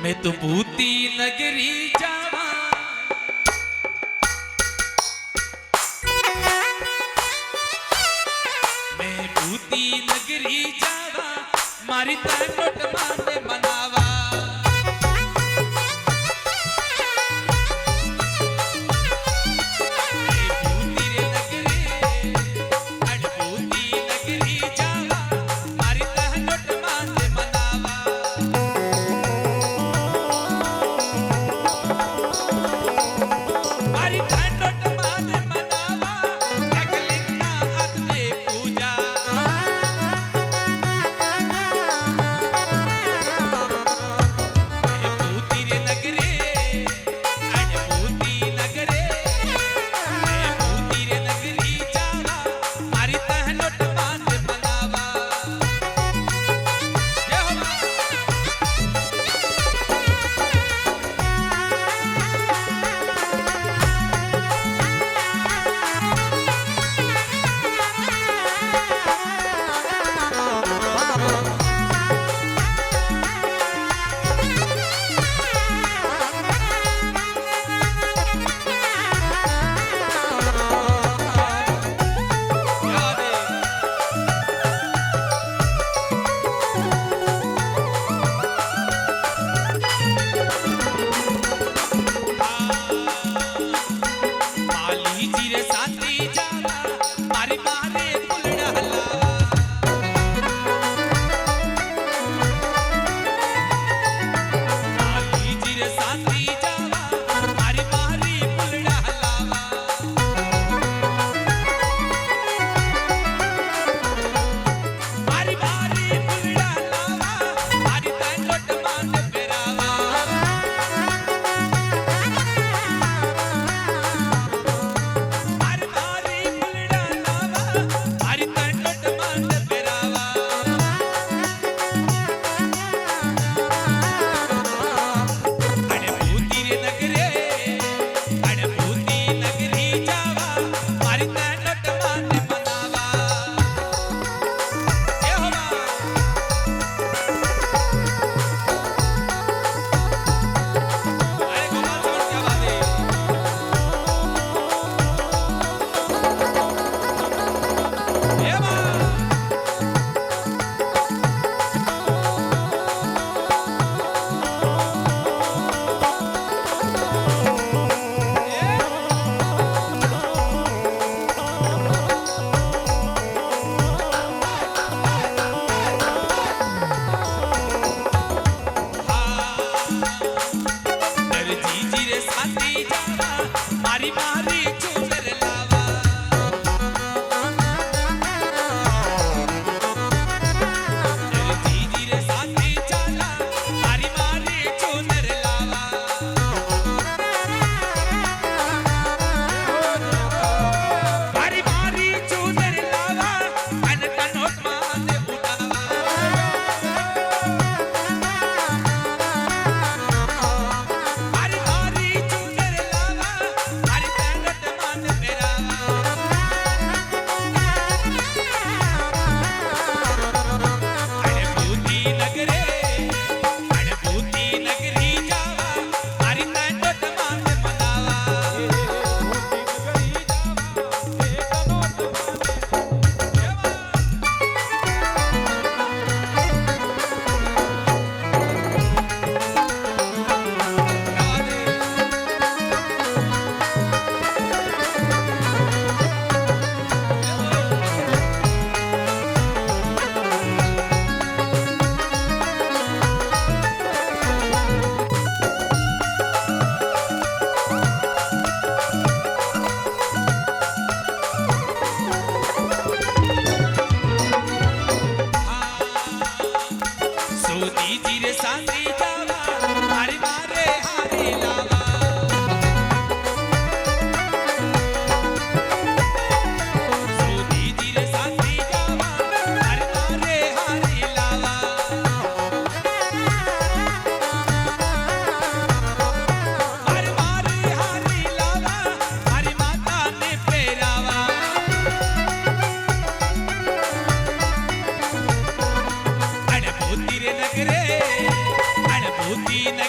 मैं तो भूती नगरी जावा, मैं भूती नगरी जावा, मारी तनोट माने मनावा।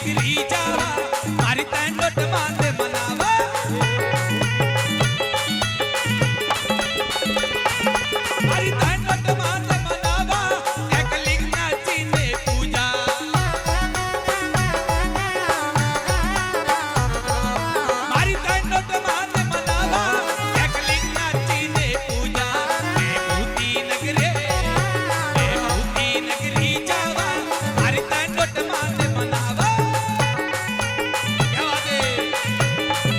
नगरी जावा मारी तैनोट माने मनावा मारी तैनोट माने मनावा एक लिंग नाची ने पूजा मारी तैनोट माने मनावा एक लिंग नाची ने पूजा भूती नगरी जावा मारी तैनोट माने मनावा क्या बात है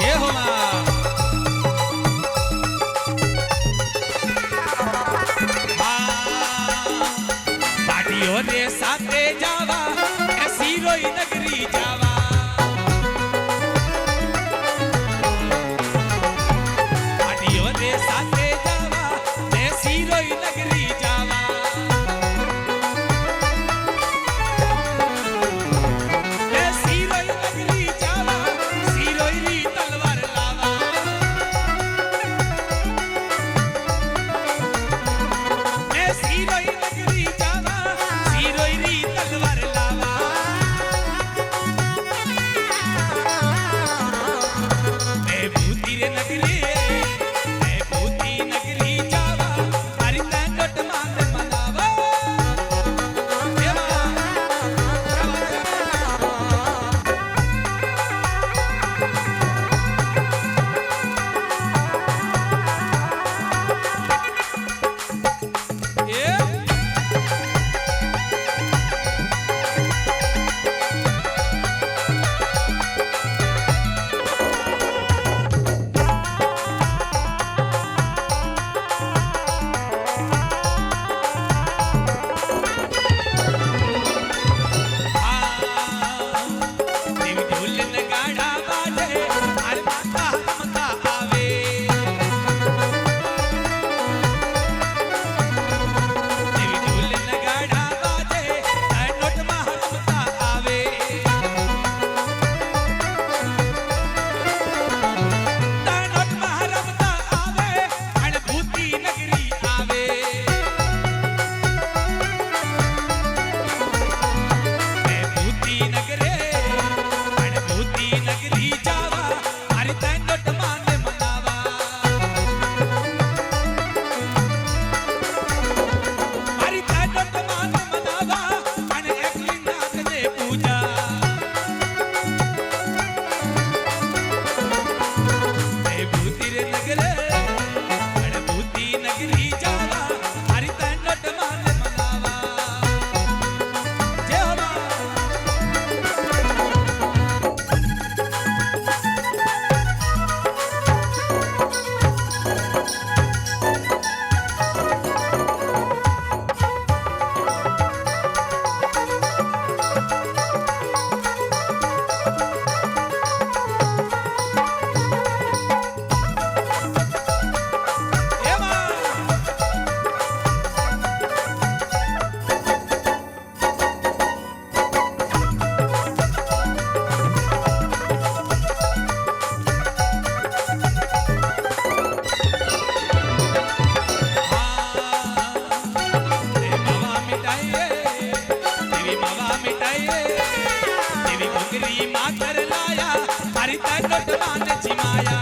ये हो मां पाटियों रे साथे जावा ऐसी रोई नगरी जावा पाटियों रे साथे जावा ऐसी रोई नगरी जावा ऐसी रोई नगरी जावा सिरोई री तलवार लावा ऐसी रोई नगरी जावा सिरोई री तलवार लावा मैं भूती नगरी जावा मारी तैनोट माने मनावा ये मां ये देवी ढोल नगाड़ा बाजे अरे माता रमता आवे देवी ढोल नगाड़ा बाजे तैनोट मां रमता आवे तैनोट मां रमता आवे अणभूति नगरी आवे मैं भूती नगरी जावा मारी तैनोट माने मनावा मारी तैनोट माने मनावा अने एकली नाथ ने पूजा मैं भूती नगरी जावा मारी तैनोट माने मनावा जय हो मां ये मां देवी घुंगरी मां कर लाया मारी तैनोट माने छिमाया